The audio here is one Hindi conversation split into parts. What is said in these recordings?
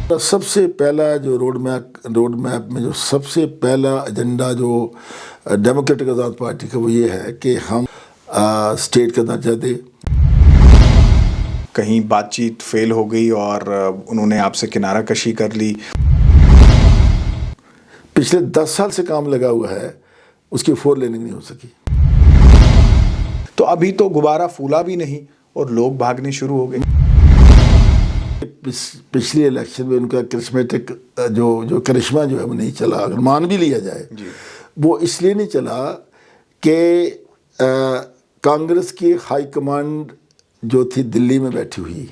सबसे पहला जो रोड मैप में जो सबसे पहला एजेंडा जो डेमोक्रेटिक आज़ाद पार्टी का वो ये है कि हम स्टेट का दर्जा दें। कहीं बातचीत फेल हो गई और उन्होंने आपसे किनारा कशी कर ली। पिछले 10 साल से काम लगा हुआ है, उसकी 4 लेनिंग नहीं हो सकी। तो अभी तो गुब्बारा फूला भी नहीं और लोग भागने शुरू हो गए। पिछली इलेक्शन में उनका करिश्मेटिक जो करिश्मा जो है वो नहीं चला, अगर मान भी लिया जाए वो इसलिए नहीं चला कि कांग्रेस की हाई कमांड जो थी दिल्ली में बैठी हुई,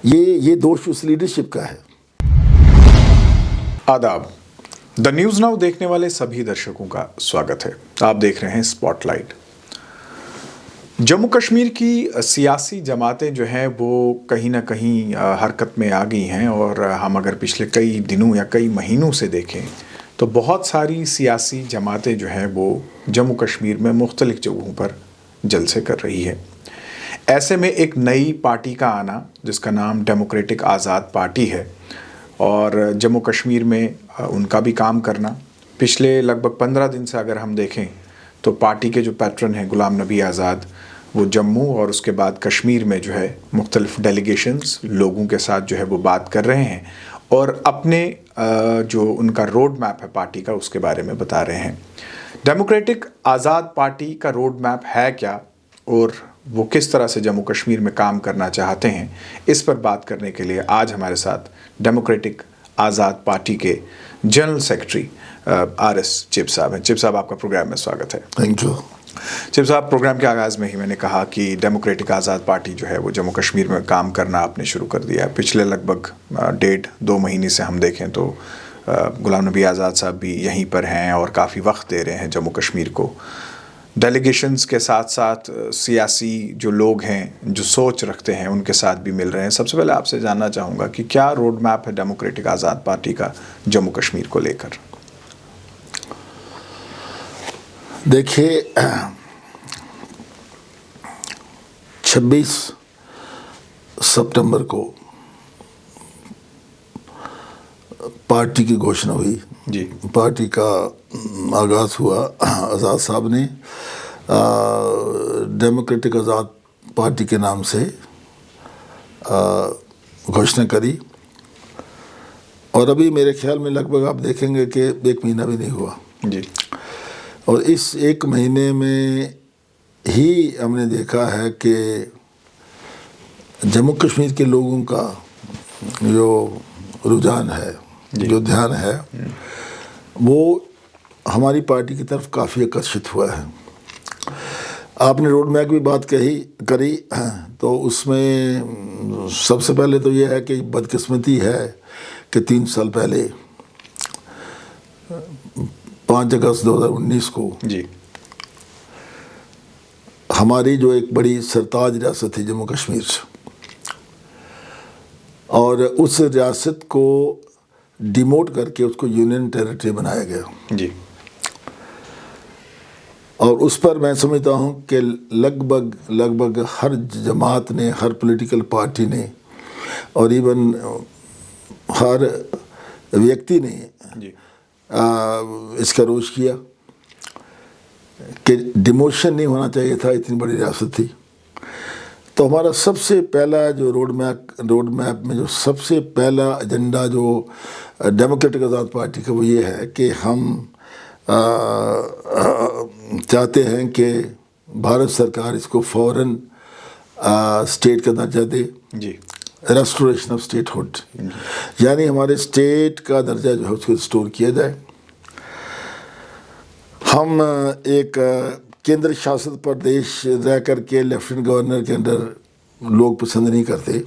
ये दोष उस लीडरशिप का है। आदाब, द न्यूज़ नाउ देखने वाले सभी दर्शकों का स्वागत है। आप देख रहे हैं स्पॉटलाइट। जम्मू कश्मीर की सियासी जमातें जो हैं वो कहीं ना कहीं हरकत में आ गई हैं और हम अगर पिछले कई दिनों या कई महीनों से देखें तो बहुत सारी सियासी जमातें जो हैं वो जम्मू कश्मीर में मुख्तलिफ जगहों पर जलसे कर रही है। ऐसे में एक नई पार्टी का आना जिसका नाम डेमोक्रेटिक आज़ाद पार्टी है और जम्मू कश्मीर में उनका भी काम करना, पिछले लगभग 15 दिन से अगर हम देखें तो पार्टी के जो पैटर्न हैं गुलाम नबी आज़ाद, वो जम्मू और उसके बाद कश्मीर में जो है मुख्तलिफ डेलीगेशंस लोगों के साथ जो है वो बात कर रहे हैं और अपने जो उनका रोड मैप है पार्टी का उसके बारे में बता रहे हैं। डेमोक्रेटिक आज़ाद पार्टी का रोड मैप है क्या और वो किस तरह से जम्मू कश्मीर में काम करना चाहते हैं, इस पर बात करने के लिए आज हमारे साथ डेमोक्रेटिक आज़ाद पार्टी के जनरल सेक्रेटरी RS चिब साहब हैं। चिब साहब, आपका प्रोग्राम में स्वागत है। Thank you. चिब साहब, प्रोग्राम के आगाज़ में ही मैंने कहा कि डेमोक्रेटिक आज़ाद पार्टी जो है वो जम्मू कश्मीर में काम करना आपने शुरू कर दिया है। पिछले लगभग 1.5-2 महीने से हम देखें तो गुलाम नबी आज़ाद साहब भी यहीं पर हैं और काफ़ी वक्त दे रहे हैं जम्मू कश्मीर को। डेलीगेशंस के साथ साथ सियासी जो लोग हैं जो सोच रखते हैं उनके साथ भी मिल रहे हैं। सबसे पहले आपसे जानना चाहूँगा कि क्या रोड मैप है डेमोक्रेटिक आज़ाद पार्टी का जम्मू कश्मीर को लेकर? देखिए, 26 सितंबर को पार्टी की घोषणा हुई जी। पार्टी का आगाज़ हुआ। आज़ाद साहब ने डेमोक्रेटिक आज़ाद पार्टी के नाम से घोषणा करी और अभी मेरे ख्याल में लगभग आप देखेंगे कि 1 महीना भी नहीं हुआ जी। और इस 1 महीने में ही हमने देखा है कि जम्मू कश्मीर के लोगों का जो रुझान है, जो ध्यान है, वो हमारी पार्टी की तरफ काफ़ी आकर्षित हुआ है। आपने रोड मैप की बात करी तो उसमें सबसे पहले तो ये है कि बदकिस्मती है कि 3 साल पहले 5 अगस्त 2019 को जी हमारी जो एक बड़ी सरताज रियासत थी जम्मू कश्मीर और उस रियासत को डिमोट करके उसको यूनियन टेरिटरी बनाया गया जी। और उस पर मैं समझता हूँ कि लगभग हर जमात ने, हर पॉलिटिकल पार्टी ने और इवन हर व्यक्ति ने जी। इसका रोष किया कि डिमोशन नहीं होना चाहिए था, इतनी बड़ी रियासत थी। तो हमारा सबसे पहला जो रोड मैप में जो सबसे पहला एजेंडा जो डेमोक्रेटिक आज़ाद पार्टी का वो ये है कि हम चाहते हैं कि भारत सरकार इसको फौरन स्टेट का दर्जा दे जी। रेस्टोरेशन ऑफ स्टेटहुड, यानी हमारे स्टेट का दर्जा जो है उसको रिस्टोर किया जाए। हम एक केंद्र शासित प्रदेश रह कर के लेफ्टिनेंट गवर्नर के अंडर लोग पसंद नहीं करते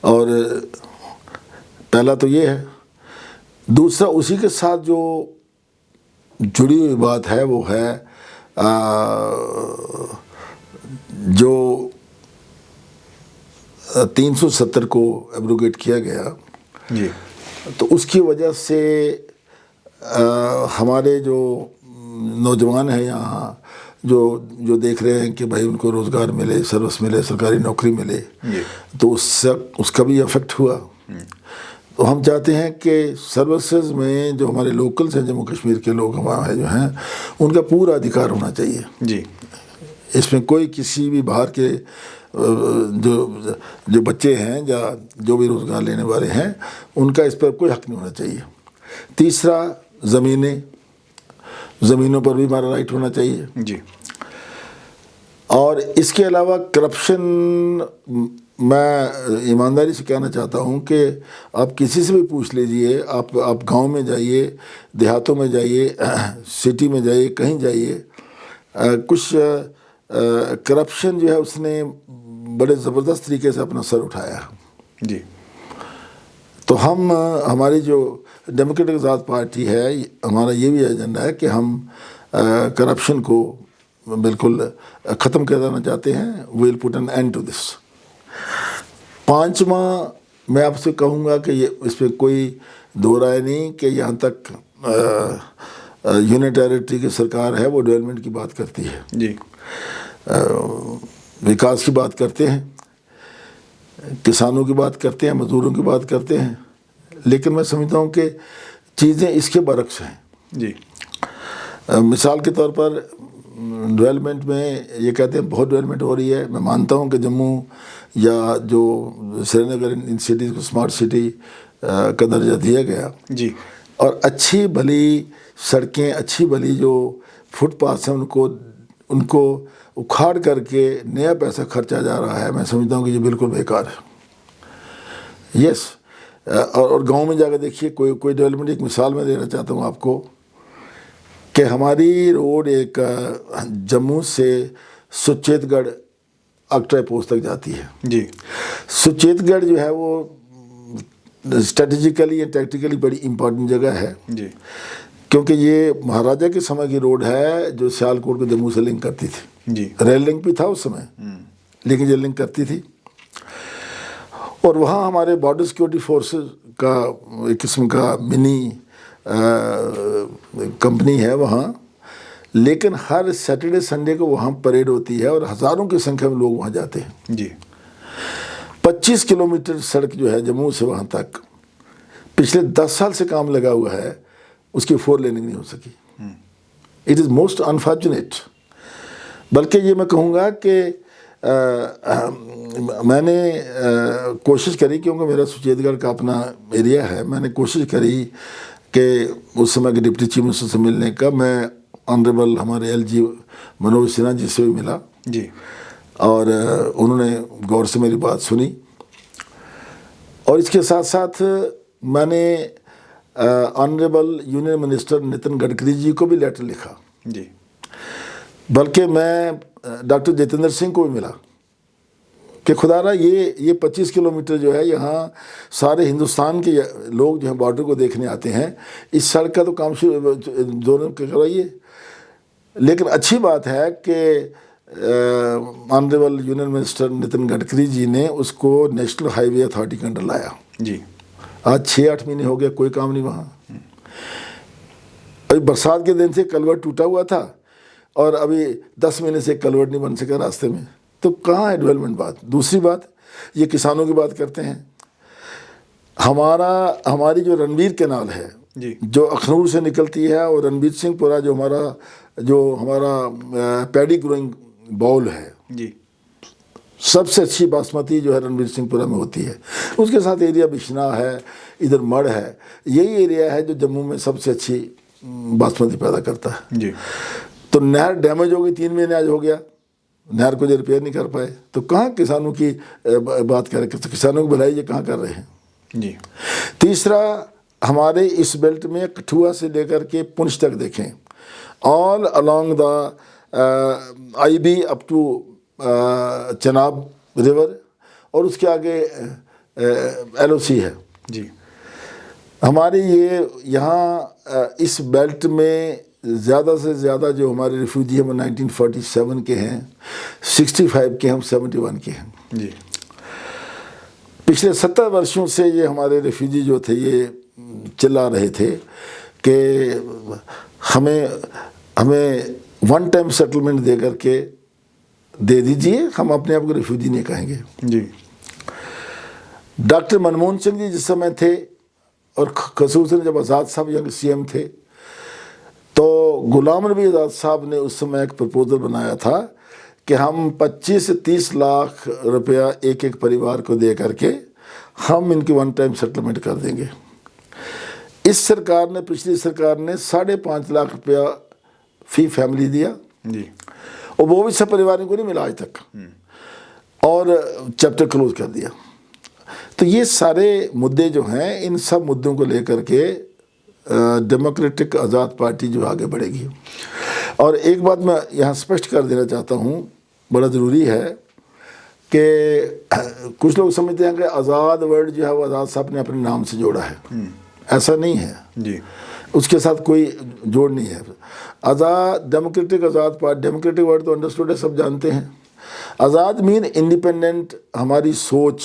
और पहला तो ये है। दूसरा, उसी के साथ जो जुड़ी हुई बात है वो है जो 370 को एब्रोगेट किया गया जी। तो उसकी वजह से हमारे जो नौजवान हैं यहाँ जो देख रहे हैं कि भाई उनको रोज़गार मिले, सर्विस मिले, सरकारी नौकरी मिले, तो उसका भी अफेक्ट हुआ। तो हम चाहते हैं कि सर्विसेज में जो हमारे लोकल्स हैं, जम्मू कश्मीर के लोग हमारे जो हैं, उनका पूरा अधिकार होना चाहिए जी। इसमें कोई किसी भी बाहर के जो जो बच्चे हैं या जो भी रोज़गार लेने वाले हैं, उनका इस पर कोई हक नहीं होना चाहिए। तीसरा, ज़मीनों पर भी हमारा राइट होना चाहिए जी। और इसके अलावा करप्शन, मैं ईमानदारी से कहना चाहता हूँ कि आप किसी से भी पूछ लीजिए, आप गांव में जाइए, देहातों में जाइए, सिटी में जाइए, कहीं जाइए, कुछ करप्शन जो है उसने बड़े ज़बरदस्त तरीके से अपना सर उठाया जी। तो हमारी जो डेमोक्रेटिक आज़ाद पार्टी है, हमारा ये भी एजेंडा है कि हम करप्शन को बिल्कुल ख़त्म कर देना चाहते हैं। Will put an end to this. पांचवा, मैं आपसे कहूँगा कि ये इस पर कोई दो राय नहीं कि यहाँ तक यूनियन टेरिटरी की सरकार है, वो डेवलपमेंट की बात करती है जी। विकास की बात करते हैं, किसानों की बात करते हैं, मजदूरों की बात करते हैं, लेकिन मैं समझता हूँ कि चीज़ें इसके बरक्स हैं जी। मिसाल के तौर पर डेवलपमेंट में ये कहते हैं बहुत डेवलपमेंट हो रही है। मैं मानता हूँ कि जम्मू या जो श्रीनगर, इन सिटीज़ को स्मार्ट सिटी का दर्जा दिया गया जी। और अच्छी भली सड़कें, अच्छी भली जो फुटपाथ हैं, उनको उखाड़ करके नया पैसा खर्चा जा रहा है। मैं समझता हूँ कि ये बिल्कुल बेकार है। यस, और गांव में जाकर देखिए कोई डेवलपमेंट। एक मिसाल मैं देना चाहता हूँ आपको कि हमारी रोड एक जम्मू से सुचेतगढ़ अक्ट्रा पोस्ट तक जाती है जी। सुचेतगढ़ जो है वो स्ट्रेटेजिकली या टैक्टिकली बड़ी इम्पोर्टेंट जगह है जी। क्योंकि ये महाराजा के समय की रोड है जो सियालकोट को जम्मू से लिंक करती थी। जी। रेल लिंक भी था उस समय, लेकिन ये लिंक करती थी। और वहाँ हमारे बॉर्डर सिक्योरिटी फोर्सेस का एक किस्म का मिनी कंपनी है वहाँ, लेकिन हर सैटरडे संडे को वहाँ परेड होती है और हज़ारों की संख्या में लोग वहाँ जाते हैं। जी। 25 किलोमीटर सड़क जो है जम्मू से वहाँ तक, पिछले 10 साल से काम लगा हुआ है, उसकी 4 लेनिंग नहीं हो सकी। It is most unfortunate. बल्कि ये मैं कहूँगा कि मैंने कोशिश करी, क्योंकि मेरा सुचेतगढ़ का अपना एरिया है, मैंने कोशिश करी कि उस समय के डिप्टी चीफ मिनिस्टर से मिलने का। मैं ऑनरेबल हमारे LG मनोज सिन्हा जी से भी मिला जी। और उन्होंने गौर से मेरी बात सुनी और इसके साथ साथ मैंने honourable union minister Nitin Gadkari ji को भी लेटर लिखा जी। बल्कि मैं डॉक्टर जितेंद्र सिंह को भी मिला कि खुदारा ये 25 किलोमीटर जो है, यहाँ सारे हिंदुस्तान के लोग जो हैं बॉर्डर को देखने आते हैं, इस सड़क का तो काम शुरू दोनों करवाइए। लेकिन अच्छी बात है कि honourable union minister Nitin Gadkari ji ने उसको नेशनल हाईवे अथॉरिटी के अंडर लाया जी। आज 6-8 महीने हो गए, कोई काम नहीं वहाँ। अभी बरसात के दिन से कलवर्ट टूटा हुआ था और अभी 10 महीने से कलवर्ट नहीं बन सका रास्ते में। तो कहाँ है डेवलपमेंट बात? दूसरी बात, ये किसानों की बात करते हैं। हमारी जो रणवीर कैनाल है जी। जो अखनूर से निकलती है और रणबीर सिंहपुरा जो हमारा पैडी ग्रोइंग बाउल है जी। सबसे अच्छी बासमती जो है रणबीर सिंहपुरा में होती है। उसके साथ एरिया बिश्ना है, इधर मड़ है, यही एरिया है जो जम्मू में सबसे अच्छी बासमती पैदा करता है जी। तो नहर डैमेज हो गई, 3 महीने आज हो गया, नहर को जो रिपेयर नहीं कर पाए, तो कहाँ किसानों की बात करें? किसानों की भलाई ये कहाँ कर रहे हैं जी। तीसरा, हमारे इस बेल्ट में कठुआ से लेकर के पुंछ तक देखें, all along the IB up to Chenab river और उसके आगे LOC है जी। हमारी ये यहाँ इस बेल्ट में ज़्यादा से ज़्यादा जो हमारे रिफ्यूजी हैं वो 1947 के हैं, 65 के हम 71 के हैं जी। पिछले 70 वर्षों से ये हमारे रिफ्यूजी जो थे ये चिल्ला रहे थे कि हमें वन टाइम सेटलमेंट दे करके दे दीजिए, हम अपने आप को रिफ्यूजी नहीं कहेंगे। जी। डॉक्टर मनमोहन सिंह जी जिस समय थे और खसूसन जब आज़ाद साहब यंग CM थे, तो गुलाम नबी आज़ाद साहब ने उस समय एक प्रपोजल बनाया था कि हम 25 से 30 लाख रुपया एक एक परिवार को दे करके हम इनकी वन टाइम सेटलमेंट कर देंगे। इस सरकार ने, पिछली सरकार ने 5.5 लाख रुपया फी फैमिली दिया जी, और वो भी सब परिवारों को नहीं मिला आज तक, और चैप्टर क्लोज कर दिया। तो ये सारे मुद्दे जो हैं, इन सब मुद्दों को लेकर के डेमोक्रेटिक आज़ाद पार्टी जो आगे बढ़ेगी। और एक बात मैं यहाँ स्पष्ट कर देना चाहता हूँ, बड़ा ज़रूरी है कि कुछ लोग समझते हैं कि आज़ाद वर्ड जो है वो आज़ाद साहब ने अपने नाम से जोड़ा है। ऐसा नहीं है जी, उसके साथ कोई जोड़ नहीं है। आज़ाद, डेमोक्रेटिक आज़ाद पार्टी, डेमोक्रेटिक वर्ड तो अंडरस्टूड है, सब जानते हैं। आज़ाद मीन इंडिपेंडेंट। हमारी सोच,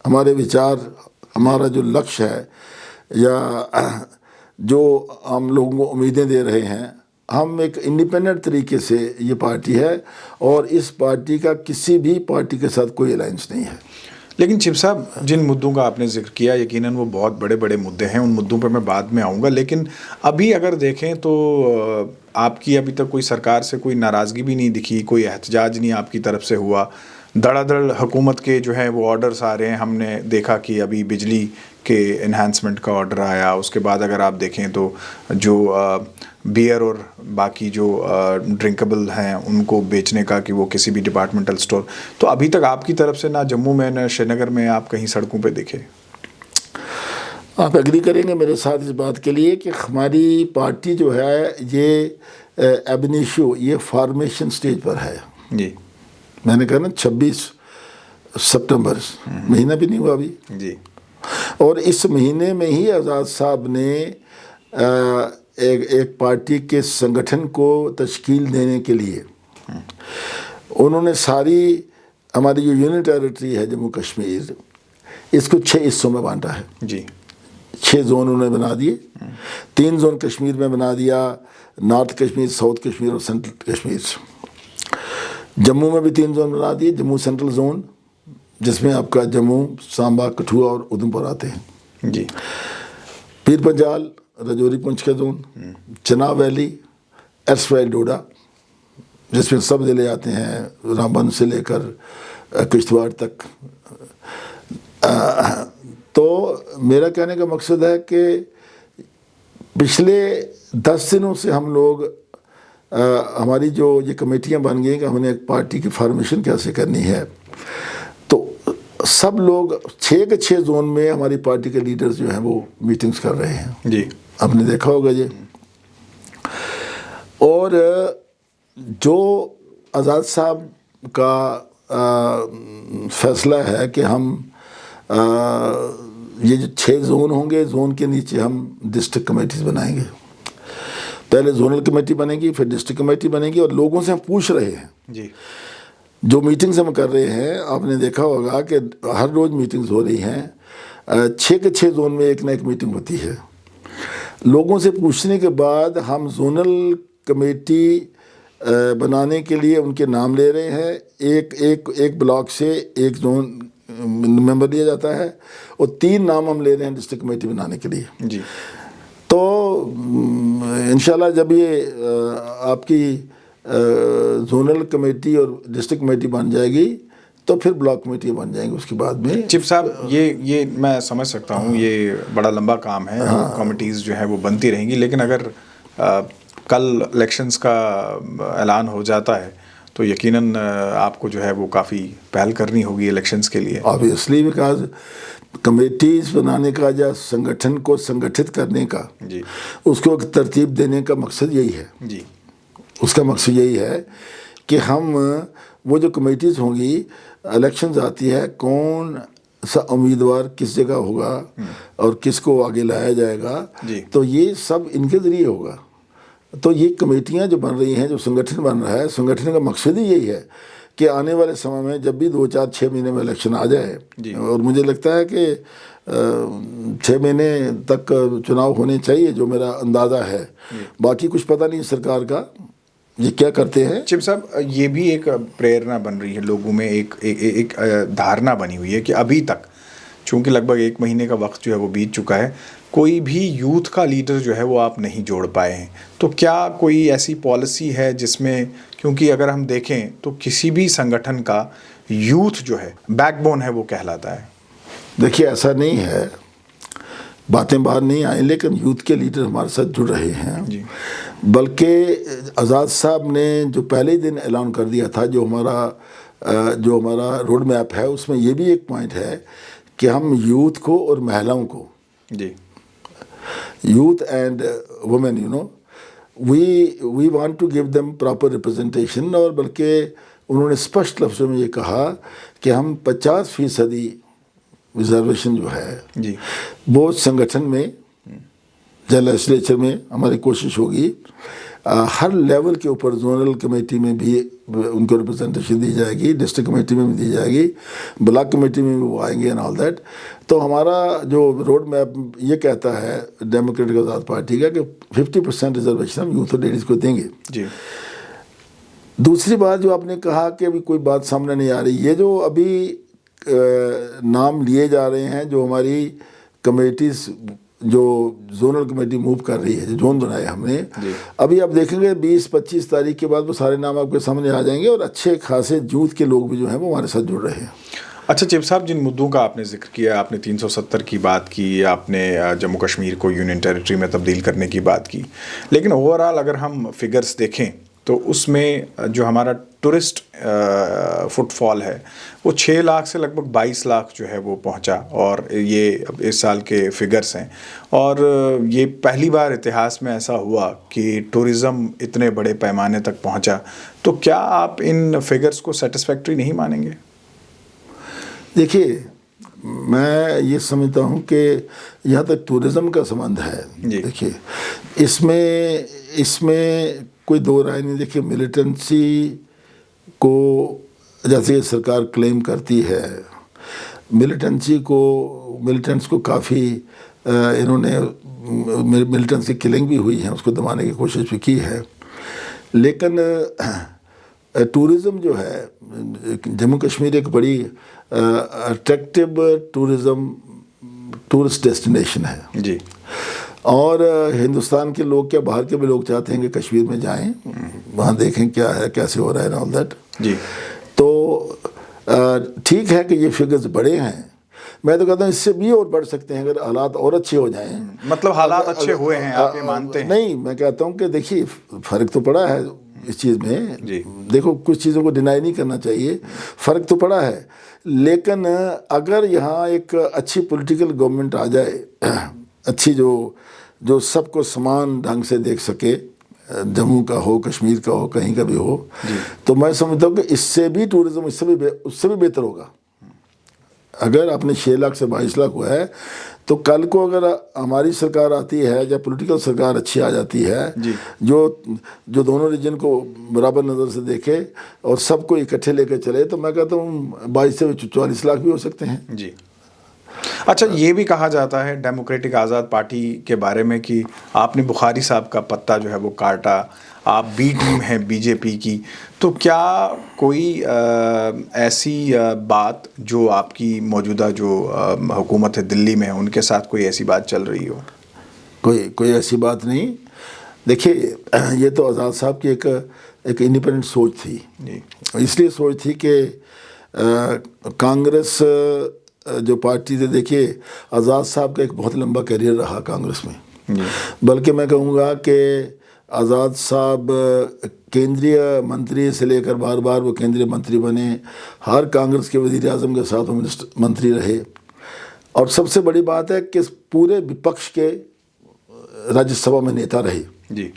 हमारे विचार, हमारा जो लक्ष्य है या जो हम लोगों को उम्मीदें दे रहे हैं, हम एक इंडिपेंडेंट तरीके से ये पार्टी है, और इस पार्टी का किसी भी पार्टी के साथ कोई अलायंस नहीं है। लेकिन चिप साहब, जिन मुद्दों का आपने जिक्र किया, यकीनन वो बहुत बड़े बड़े मुद्दे हैं, उन मुद्दों पर मैं बाद में आऊँगा। लेकिन अभी अगर देखें तो आपकी अभी तक कोई सरकार से कोई नाराज़गी भी नहीं दिखी, कोई एहतजाज नहीं आपकी तरफ से हुआ। धड़ाधड़ हुकूमत के जो है वो ऑर्डर्स आ रहे हैं। हमने देखा कि अभी बिजली के इन्हांसमेंट का ऑर्डर आया, उसके बाद अगर आप देखें तो जो बियर और बाकी जो ड्रिंकेबल हैं उनको बेचने का, कि वो किसी भी डिपार्टमेंटल स्टोर, तो अभी तक आपकी तरफ से ना जम्मू में ना श्रीनगर में आप कहीं सड़कों पे दिखे। आप एग्री करेंगे मेरे साथ इस बात के लिए कि हमारी पार्टी जो है ये एब इनिशियो, ये फॉर्मेशन स्टेज पर है जी। मैंने कहा ना 26 सितंबर, महीना भी नहीं हुआ अभी जी। और इस महीने में ही आज़ाद साहब ने एक पार्टी के संगठन को तश्कील देने के लिए उन्होंने सारी हमारी जो यूनियन टेरिटरी है जम्मू कश्मीर, इसको 6 हिस्सों में बांटा है जी। 6 जोन उन्होंने बना दिए। 3 जोन कश्मीर में बना दिया, नॉर्थ कश्मीर, साउथ कश्मीर और सेंट्रल कश्मीर। जम्मू में भी 3 जोन बना दिए, जम्मू सेंट्रल जोन जिसमें आपका जम्मू, सांबा, कठुआ और उधमपुर आते हैं जी। पीर पंजाल, राजौरी, पुंछ का जोन, चनाब वैली, एसवाई डोडा जिसमें सब ज़िले आते हैं, रामबन से लेकर किश्तवाड़ तक। तो मेरा कहने का मकसद है कि पिछले 10 दिनों से हम लोग हमारी जो ये कमेटियां बन गई कि हमने एक पार्टी की फॉर्मेशन कैसे करनी है, तो सब लोग 6 के 6 जोन में हमारी पार्टी के लीडर्स जो हैं वो मीटिंग्स कर रहे हैं जी। आपने देखा होगा ये। और जो आज़ाद साहब का फैसला है कि हम ये जो 6 जोन होंगे, जोन के नीचे हम डिस्ट्रिक्ट कमेटीज बनाएंगे। पहले जोनल कमेटी बनेगी, फिर डिस्ट्रिक्ट कमेटी बनेगी, और लोगों से हम पूछ रहे हैं जी। जो मीटिंग्स हम कर रहे हैं, आपने देखा होगा कि हर रोज़ मीटिंग्स हो रही हैं। 6 के 6 जोन में एक ना एक मीटिंग होती है। लोगों से पूछने के बाद हम जोनल कमेटी बनाने के लिए उनके नाम ले रहे हैं। एक ब्लॉक से एक जोन मेंबर लिया जाता है, और 3 नाम हम ले रहे हैं डिस्ट्रिक्ट कमेटी बनाने के लिए जी। तो इंशाल्लाह जब ये आपकी जोनल कमेटी और डिस्ट्रिक्ट कमेटी बन जाएगी तो फिर ब्लॉक कमेटी बन जाएंगी उसके बाद में। चिप साहब, ये मैं समझ सकता हूँ, ये बड़ा लंबा काम है। कमिटीज़ जो है वो बनती रहेंगी, लेकिन अगर कल इलेक्शंस का ऐलान हो जाता है तो यकीनन आपको जो है वो काफ़ी पहल करनी होगी इलेक्शंस के लिए। ऑब्वियसली, बिकॉज कमेटीज़ बनाने का या संगठन को संगठित करने का जी, उसको एक तरतीब देने का मकसद यही है जी। उसका मकसद यही है कि हम वो जो कमेटीज़ होंगी, इलेक्शंस आती है, कौन सा उम्मीदवार किस जगह होगा और किसको आगे लाया जाएगा, तो ये सब इनके ज़रिए होगा। तो ये कमेटियां जो बन रही हैं, जो संगठन बन रहा है, संगठन का मकसद ही यही है कि आने वाले समय में जब भी 2, 4, 6 महीने में इलेक्शन आ जाए, और मुझे लगता है कि 6 महीने तक चुनाव होने चाहिए, जो मेरा अंदाज़ा है। बाकी कुछ पता नहीं सरकार का ये क्या करते हैं। चिप साहब, ये भी एक प्रेरणा बन रही है लोगों में, एक धारणा बनी हुई है कि अभी तक चूँकि लगभग 1 महीने का वक्त जो है वो बीत चुका है, कोई भी यूथ का लीडर जो है वो आप नहीं जोड़ पाए हैं। तो क्या कोई ऐसी पॉलिसी है जिसमें, क्योंकि अगर हम देखें तो किसी भी संगठन का यूथ जो है बैकबोन है वो कहलाता है। देखिए, ऐसा नहीं है, बातें बाहर नहीं आई, लेकिन यूथ के लीडर हमारे साथ जुड़ रहे हैं जी। बल्कि आज़ाद साहब ने जो पहले ही दिन ऐलान कर दिया था, जो हमारा रोड मैप है, उसमें ये भी एक पॉइंट है कि हम यूथ को और महिलाओं को, जी, youth and women, we want to give them proper representation. और बल्कि उन्होंने स्पष्ट लफ्ज़ों में ये कहा कि हम 50% रिजर्वेशन जो है जी, वो संगठन में, लेजिस्लेचर में हमारी कोशिश होगी हर लेवल के ऊपर, जोनल कमेटी में भी उनको रिप्रेजेंटेशन दी जाएगी, डिस्ट्रिक्ट कमेटी में भी दी जाएगी, ब्लॉक कमेटी में भी वो आएंगे एंड ऑल दैट। तो हमारा जो रोड मैप ये कहता है डेमोक्रेटिक आज़ाद पार्टी का कि 50% रिजर्वेशन हम यूथ और लेडीज़ को देंगे। जी। दूसरी बात जो आपने कहा कि अभी कोई बात सामने नहीं आ रही, ये जो अभी नाम लिए जा रहे हैं, जो हमारी कमेटीज़, जो जोनल कमेटी मूव कर रही है, जो जोन बनाए हमने, अभी आप देखेंगे 20-25 तारीख के बाद वो सारे नाम आपके सामने आ जाएंगे और अच्छे खासे यूथ के लोग भी जो हैं वो हमारे साथ जुड़ रहे हैं। अच्छा चिप साहब, जिन मुद्दों का आपने जिक्र किया, आपने 370 की बात की, आपने जम्मू कश्मीर को यूनियन टेरिटरी में तब्दील करने की बात की, लेकिन ओवरऑल अगर हम फिगर्स देखें तो उसमें जो हमारा टूरिस्ट फुटफॉल है वो 6 लाख से लगभग 22 लाख जो है वो पहुंचा, और ये अब इस साल के फिगर्स हैं। और ये पहली बार इतिहास में ऐसा हुआ कि टूरिज़्म इतने बड़े पैमाने तक पहुंचा। तो क्या आप इन फिगर्स को सेटिस्फैक्ट्री नहीं मानेंगे? देखिए, मैं ये समझता हूँ कि यहाँ तक टूरिज़्म का संबंध है, देखिए इसमें कोई दो राय नहीं। देखिए, मिलिटेंसी को जैसे सरकार क्लेम करती है, मिलिटेंट्स को काफ़ी इन्होंने मिलिटेंट्स की किलिंग भी हुई है, उसको दबाने की कोशिश भी की है। लेकिन टूरिज़्म जो है, जम्मू कश्मीर एक बड़ी अट्रैक्टिव टूरिस्ट डेस्टिनेशन है जी। और हिंदुस्तान के लोग क्या, बाहर के भी लोग चाहते हैं कि कश्मीर में जाएं, वहाँ देखें क्या है, कैसे हो रहा है, ऑल दैट। जी। तो ठीक है कि ये फिगर्स बड़े हैं, मैं तो कहता हूँ इससे भी और बढ़ सकते हैं अगर हालात और अच्छे हो जाएं। मतलब हालात अच्छे हुए हैं, आप ये मानते हैं? नहीं, मैं कहता हूँ कि देखिए फ़र्क तो पड़ा है इस चीज़ में। जी। देखो, कुछ चीज़ों को डिनाई नहीं करना चाहिए, फ़र्क तो पड़ा है, लेकिन अगर यहाँ एक अच्छी पॉलिटिकल गवर्नमेंट आ जाए, अच्छी जो सबको समान ढंग से देख सके, जम्मू का हो, कश्मीर का हो, कहीं का भी हो, तो मैं समझता हूँ कि इससे भी टूरिज़्म उससे भी बेहतर होगा। अगर आपने 6 लाख से 22 लाख हुआ है, तो कल को अगर हमारी सरकार आती है या पॉलिटिकल सरकार अच्छी आ जाती है, जो दोनों रीजन को बराबर नज़र से देखे और सबको इकट्ठे लेकर चले, तो मैं कहता हूँ 22 से 44 लाख भी हो सकते हैं। जी। अच्छा, ये भी कहा जाता है डेमोक्रेटिक आज़ाद पार्टी के बारे में कि आपने बुखारी साहब का पत्ता जो है वो काटा, आप बी टीम है बीजेपी की। तो क्या कोई ऐसी बात जो आपकी मौजूदा जो हुकूमत है दिल्ली में, उनके साथ कोई ऐसी बात चल रही हो? कोई ऐसी बात नहीं। देखिए, ये तो आज़ाद साहब की एक इंडिपेंडेंट सोच थी, इसलिए सोच थी कि कांग्रेस जो पार्टी थी, देखिए आज़ाद साहब का एक बहुत लंबा करियर रहा कांग्रेस में, बल्कि मैं कहूँगा कि आज़ाद साहब केंद्रीय मंत्री से लेकर बार बार वो केंद्रीय मंत्री बने, हर कांग्रेस के वज़ीर आज़म के साथ वो मंत्री रहे, और सबसे बड़ी बात है कि पूरे विपक्ष के राज्यसभा में नेता रहे जी।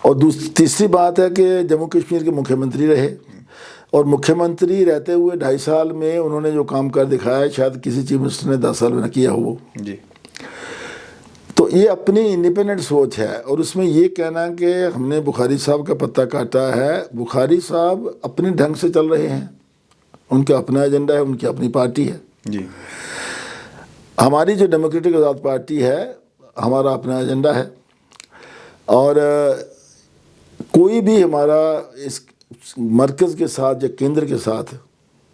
और तीसरी बात है कि जम्मू कश्मीर के मुख्यमंत्री रहे, और मुख्यमंत्री रहते हुए 2.5 साल में उन्होंने जो काम कर दिखाया शायद किसी चीफ मिनिस्टर ने 10 साल में न किया हो जी। तो ये अपनी इंडिपेंडेंट सोच है। और उसमें ये कहना कि हमने बुखारी साहब का पत्ता काटा है, बुखारी साहब अपने ढंग से चल रहे हैं, उनका अपना एजेंडा है, उनकी अपनी पार्टी है जी। हमारी जो डेमोक्रेटिक आज़ाद पार्टी है, हमारा अपना एजेंडा है, और कोई भी हमारा इस मरकज़ के साथ या केंद्र के साथ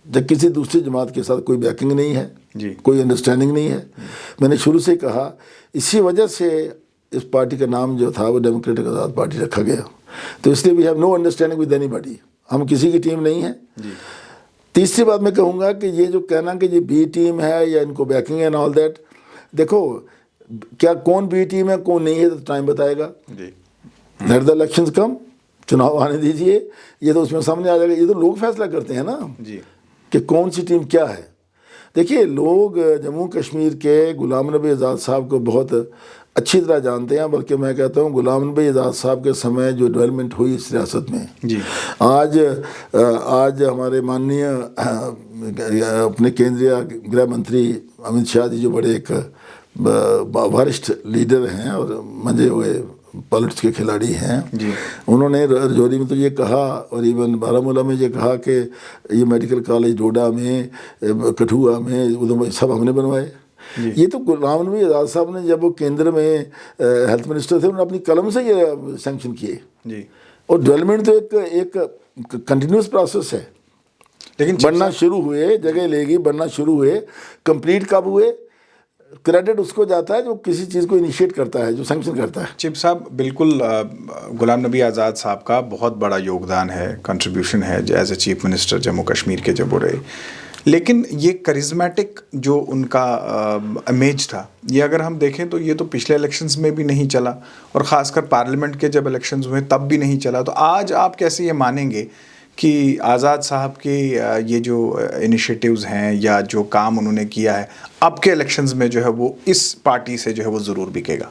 या किसी दूसरी जमात के साथ कोई बैकिंग नहीं है। जी। कोई अंडरस्टैंडिंग नहीं है। मैंने शुरू से कहा, इसी वजह से इस पार्टी का नाम जो था वो डेमोक्रेटिक आज़ाद पार्टी रखा गया। तो इसलिए we have no understanding with anybody, हम किसी की टीम नहीं है। तीसरी बात मैं कहूँगा कि ये जो कहना कि ये बी टीम है या इनको बैकिंग एंड ऑल दैट, देखो क्या कौन बी टीम है कौन नहीं है तो टाइम बताएगा। लेट द इलेक्शंस कम, चुनाव आने दीजिए, ये तो उसमें सामने आ जाएगा। ये तो लोग फैसला करते हैं ना कि कौन सी टीम क्या है। देखिए, लोग जम्मू कश्मीर के गुलाम नबी आज़ाद साहब को बहुत अच्छी तरह जानते हैं, बल्कि मैं कहता हूँ गुलाम नबी आज़ाद साहब के समय जो डेवलपमेंट हुई इस रियासत में आज हमारे माननीय अपने केंद्रीय गृह मंत्री अमित शाह जी जो बड़े एक वरिष्ठ लीडर हैं और मंजे हुए पॉलिटिक्स के खिलाड़ी हैं, उन्होंने रजौरी में तो ये कहा और इवन बारामूला में ये कहा कि ये मेडिकल कॉलेज डोडा में, कठुआ में, उधर सब हमने बनवाए। ये तो गुलाम नबी आज़ाद साहब ने जब वो केंद्र में हेल्थ मिनिस्टर थे उन्होंने अपनी कलम से ये सैंक्शन किए। और डेवलपमेंट तो एक कंटिन्यूस प्रोसेस है, लेकिन बनना शुरू हुए, जगह लेगी, बनना शुरू हुए, कंप्लीट कब हुए, क्रेडिट उसको जाता है जो किसी चीज़ को इनिशिएट करता है, जो सैंक्शन करता है। चिप साहब, बिल्कुल गुलाम नबी आज़ाद साहब का बहुत बड़ा योगदान है, कंट्रीब्यूशन है as a chief minister Jammu Kashmir के जब वो रहे। लेकिन ये करिज्मेटिक जो उनका इमेज था, ये अगर हम देखें तो ये तो पिछले इलेक्शंस में भी नहीं चला और ख़ासकर पार्लियामेंट के जब इलेक्शंस हुए तब भी नहीं चला। तो आज आप कैसे ये मानेंगे कि आज़ाद साहब के ये जो इनिशिएटिव्स हैं या जो काम उन्होंने किया है अब के इलेक्शंस में जो है वो इस पार्टी से जो है वो ज़रूर बिकेगा?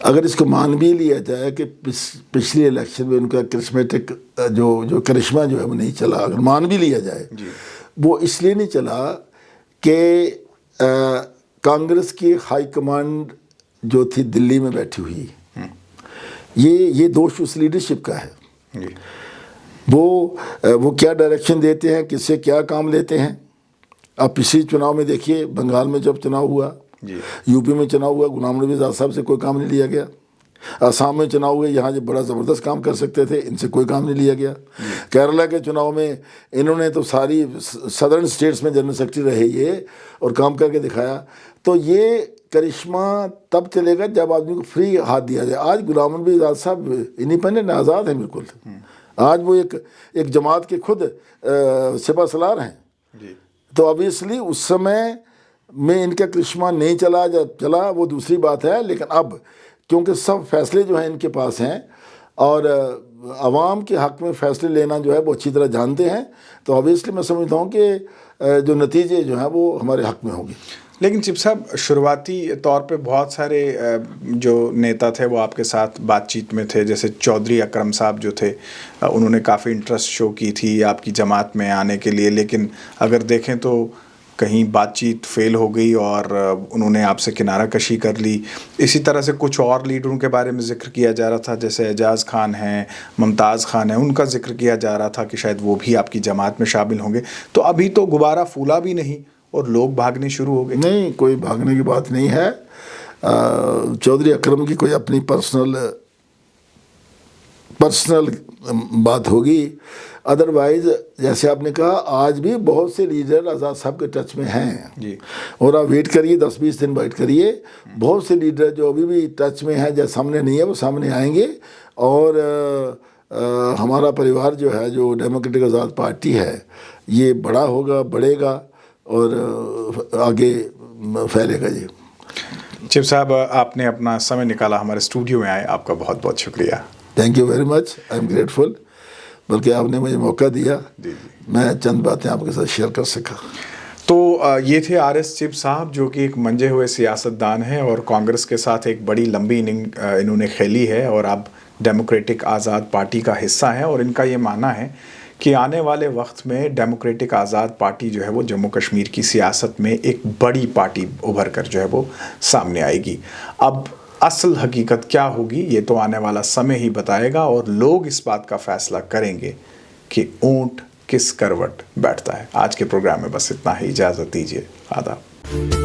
अगर इसको मान भी लिया जाए कि पिछले इलेक्शन में उनका करिश्मेटिक जो करिश्मा जो है वो नहीं चला, अगर मान भी लिया जाए, वो इसलिए नहीं चला कि कांग्रेस की हाई कमांड जो थी दिल्ली में बैठी हुई, ये दोष उस लीडरशिप का है। वो क्या डायरेक्शन देते हैं, किससे क्या काम लेते हैं। अब पिछले चुनाव में देखिए, बंगाल में जब चुनाव हुआ, यूपी में चुनाव हुआ, गुलाम नबी आज़ाद साहब से कोई काम नहीं लिया गया। असम में चुनाव हुए, यहाँ जो बड़ा ज़बरदस्त काम कर सकते थे, इनसे कोई काम नहीं लिया गया। केरला के चुनाव में इन्होंने तो सारी सदर्न स्टेट्स में जनरल सेक्रेटरी रहे ये और काम करके दिखाया। तो ये करिश्मा तब चलेगा जब आदमी को फ्री हाथ दिया जाए। आज गुलाम नबी आज़ाद साहब इंडिपेंडेंट आज़ाद हैं बिल्कुल। आज वो एक जमात के खुद सिपा सलार हैं। तो ऑब्वियसली उस समय में इनका करिश्मा नहीं चला, जब चला वो दूसरी बात है। लेकिन अब क्योंकि सब फैसले जो हैं इनके पास हैं और आवाम के हक़ में फ़ैसले लेना जो है वो अच्छी तरह जानते हैं, तो ऑब्वियसली मैं समझता हूँ कि जो नतीजे जो हैं वो हमारे हक़ में होंगे। लेकिन चिप साहब, शुरुआती तौर पे बहुत सारे जो नेता थे वो आपके साथ बातचीत में थे, जैसे चौधरी अकरम साहब जो थे, उन्होंने काफ़ी इंटरेस्ट शो की थी आपकी जमात में आने के लिए। लेकिन अगर देखें तो कहीं बातचीत फेल हो गई और उन्होंने आपसे किनारा कशी कर ली। इसी तरह से कुछ और लीडरों के बारे में ज़िक्र किया जा रहा था, जैसे एजाज़ खान हैं, मुमताज़ खान है, उनका जिक्र किया जा रहा था कि शायद वो भी आपकी जमात में शामिल होंगे। तो अभी तो गुब्बारा फूला भी नहीं और लोग भागने शुरू हो गए। नहीं, कोई भागने की बात नहीं है। चौधरी अकरम की कोई अपनी पर्सनल बात होगी। अदरवाइज जैसे आपने कहा, आज भी बहुत से लीडर आज़ाद साहब के टच में हैं और आप वेट करिए, 10-20 दिन वेट करिए। बहुत से लीडर जो अभी भी टच में हैं, जैसे सामने नहीं है वो सामने आएंगे। और हमारा परिवार जो है, जो डेमोक्रेटिक आज़ाद पार्टी है, ये बड़ा होगा, बढ़ेगा और आगे फैलेगा। जी चिप साहब, आपने अपना समय निकाला, हमारे स्टूडियो में आए, आपका बहुत बहुत शुक्रिया। Thank you very much, I am grateful. बल्कि आपने मुझे मौका दिया, मैं चंद बातें आपके साथ शेयर कर सका। तो ये थे आरएस चिप साहब, जो कि एक मंजे हुए सियासतदान हैं और कांग्रेस के साथ एक बड़ी लंबी इनिंग इन्होंने खेली है और अब डेमोक्रेटिक आज़ाद पार्टी का हिस्सा है। और इनका ये मानना है कि आने वाले वक्त में डेमोक्रेटिक आज़ाद पार्टी जो है वो जम्मू कश्मीर की सियासत में एक बड़ी पार्टी उभर कर जो है वो सामने आएगी। अब असल हकीकत क्या होगी ये तो आने वाला समय ही बताएगा और लोग इस बात का फैसला करेंगे कि ऊंट किस करवट बैठता है। आज के प्रोग्राम में बस इतना ही, इजाज़त दीजिए, आदाब।